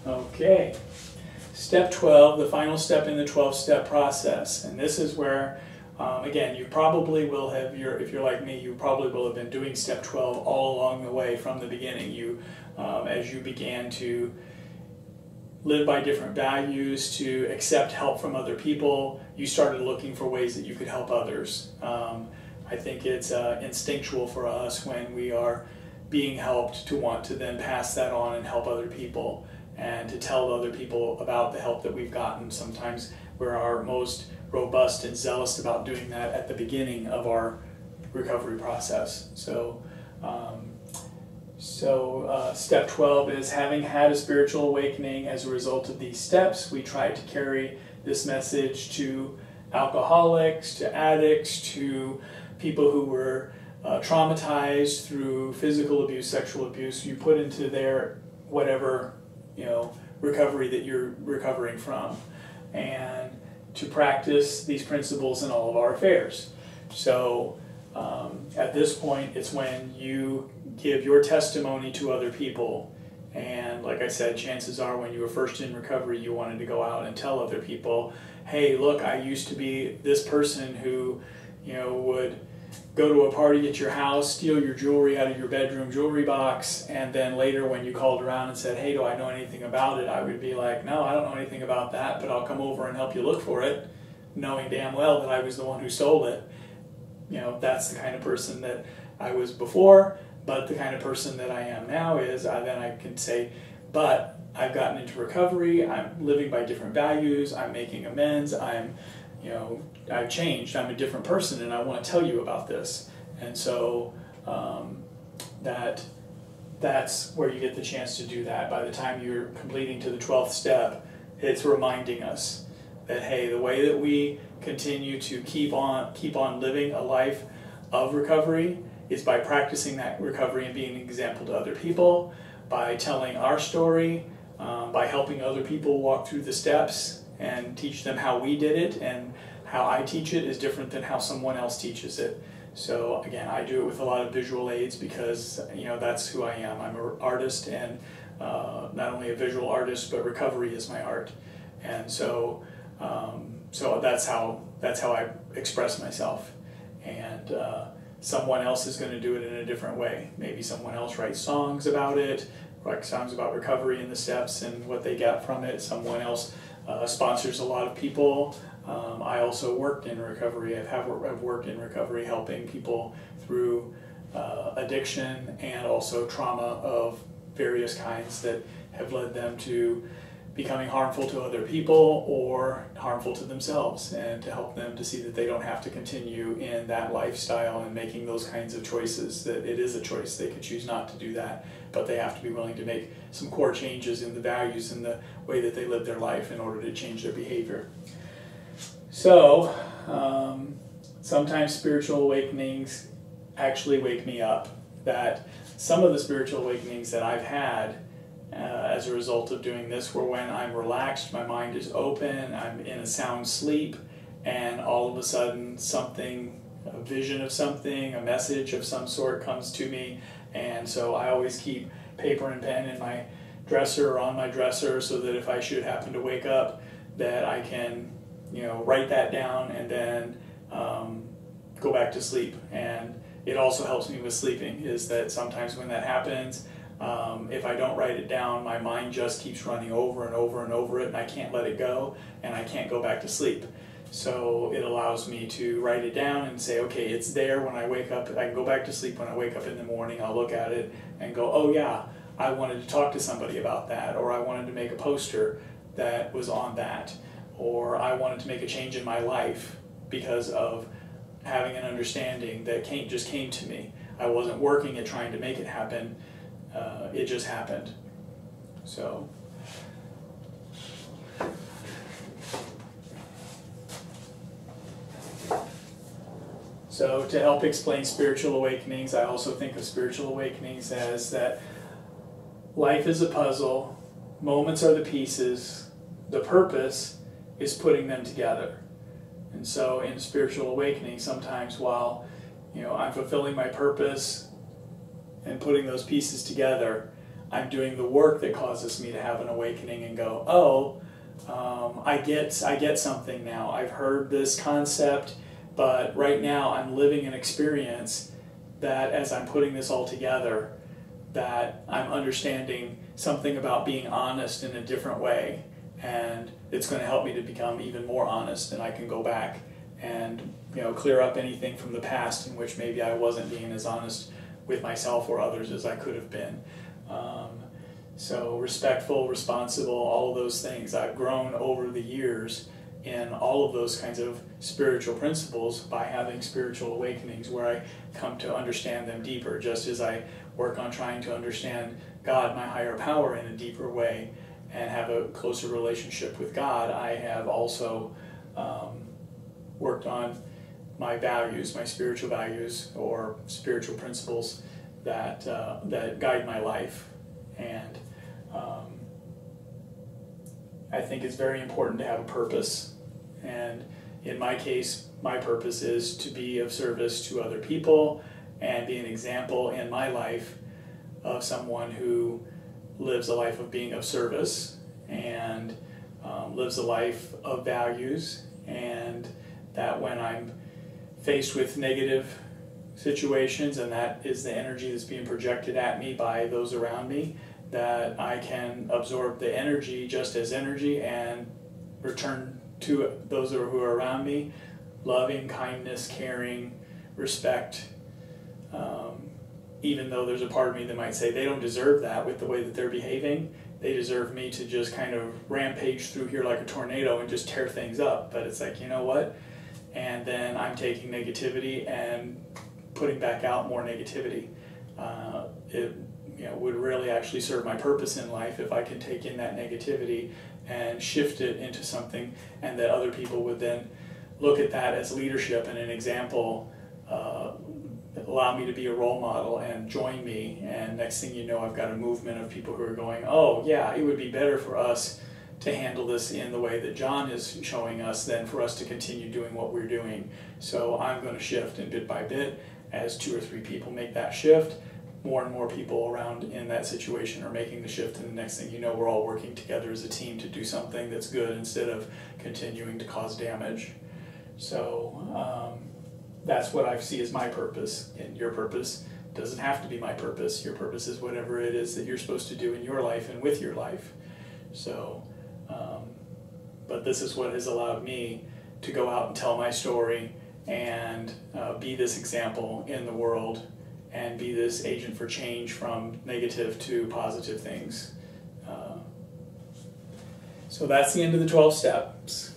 Okay, step 12, the final step in the 12-step process. And this is where, again, you probably will have, if you're like me, you probably will have been doing step 12 all along the way from the beginning. As you began to live by different values, to accept help from other people, you started looking for ways that you could help others. I think it's instinctual for us when we are being helped to want to then pass that on and help other people, and to tell other people about the help that we've gotten. Sometimes we're our most robust and zealous about doing that at the beginning of our recovery process. So step 12 is, having had a spiritual awakening as a result of these steps, we try to carry this message to alcoholics, to addicts, to people who were traumatized through physical abuse, sexual abuse. You put into their whatever recovery that you're recovering from, and to practice these principles in all of our affairs. So at this point, it's when you give your testimony to other people. And like I said, chances are when you were first in recovery, you wanted to go out and tell other people, hey, look, I used to be this person who would go to a party at your house, steal your jewelry out of your bedroom jewelry box, and then later when you called around and said, hey, do I know anything about it? I would be like, no, I don't know anything about that, but I'll come over and help you look for it, knowing damn well that I was the one who stole it. That's the kind of person that I was before, but the kind of person that I am now is, then I can say, but I've gotten into recovery, I'm living by different values, I'm making amends, I've changed, I'm a different person, and I want to tell you about this. And so that's where you get the chance to do that. By the time you're completing to the 12th step, it's reminding us that, hey, the way that we continue to keep on living a life of recovery is by practicing that recovery and being an example to other people, by telling our story, by helping other people walk through the steps and teach them how we did it, and how I teach it is different than how someone else teaches it. So again, I do it with a lot of visual aids because that's who I am. I'm an artist, and not only a visual artist, but recovery is my art. And so that's how I express myself. And someone else is going to do it in a different way. Maybe someone else writes songs about it, writes songs about recovery and the steps and what they got from it. Someone else sponsors a lot of people. I also worked in recovery. I've worked in recovery helping people through addiction and also trauma of various kinds that have led them to becoming harmful to other people or harmful to themselves, and to help them to see that they don't have to continue in that lifestyle and making those kinds of choices, that it is a choice. They could choose not to do that, but they have to be willing to make some core changes in the values and the way that they live their life in order to change their behavior. So sometimes spiritual awakenings actually wake me up. That some of the spiritual awakenings that I've had as a result of doing this were when I'm relaxed, my mind is open, I'm in a sound sleep, and all of a sudden a vision of something, a message of some sort comes to me. And so I always keep paper and pen in my dresser or on my dresser, so that if I should happen to wake up, that I can write that down and then go back to sleep. And it also helps me with sleeping, is that sometimes when that happens, if I don't write it down, my mind just keeps running over and over and over it, and I can't let it go, and I can't go back to sleep. So it allows me to write it down and say, okay, it's there when I wake up. I can go back to sleep when I wake up in the morning. I'll look at it and go, oh yeah, I wanted to talk to somebody about that, or I wanted to make a poster that was on that, or I wanted to make a change in my life because of having an understanding that just came to me. I wasn't working at trying to make it happen. It just happened. So to help explain spiritual awakenings, I also think of spiritual awakenings as that life is a puzzle, moments are the pieces, the purpose is putting them together. And so in spiritual awakening, sometimes while I'm fulfilling my purpose and putting those pieces together, I'm doing the work that causes me to have an awakening and go, oh, I get something now. I've heard this concept, but right now I'm living an experience that as I'm putting this all together, that I'm understanding something about being honest in a different way, and it's going to help me to become even more honest, and I can go back and clear up anything from the past in which maybe I wasn't being as honest with myself or others as I could have been. So respectful, responsible, all of those things. I've grown over the years in all of those kinds of spiritual principles by having spiritual awakenings where I come to understand them deeper, just as I work on trying to understand God, my higher power, in a deeper way and have a closer relationship with God. I have also worked on my values, my spiritual values or spiritual principles that guide my life. And I think it's very important to have a purpose. And in my case, my purpose is to be of service to other people and be an example in my life of someone who lives a life of being of service and lives a life of values, and that when I'm faced with negative situations, and that is the energy that's being projected at me by those around me, that I can absorb the energy just as energy and return to those who are around me loving, kindness, caring, respect, even though there's a part of me that might say they don't deserve that with the way that they're behaving. They deserve me to just kind of rampage through here like a tornado and just tear things up. But it's like, you know what? And then I'm taking negativity and putting back out more negativity. It would really actually serve my purpose in life if I can take in that negativity and shift it into something, and that other people would then look at that as leadership and an example, allow me to be a role model and join me. And next thing you know, I've got a movement of people who are going, oh yeah, it would be better for us to handle this in the way that John is showing us than for us to continue doing what we're doing. So I'm going to shift, and bit by bit, as 2 or 3 people make that shift, more and more people around in that situation are making the shift, and the next thing you know, we're all working together as a team to do something that's good instead of continuing to cause damage. So that's what I see as my purpose, and your purpose doesn't have to be my purpose. Your purpose is whatever it is that you're supposed to do in your life and with your life. So, but this is what has allowed me to go out and tell my story and be this example in the world and be this agent for change from negative to positive things. So that's the end of the 12 steps.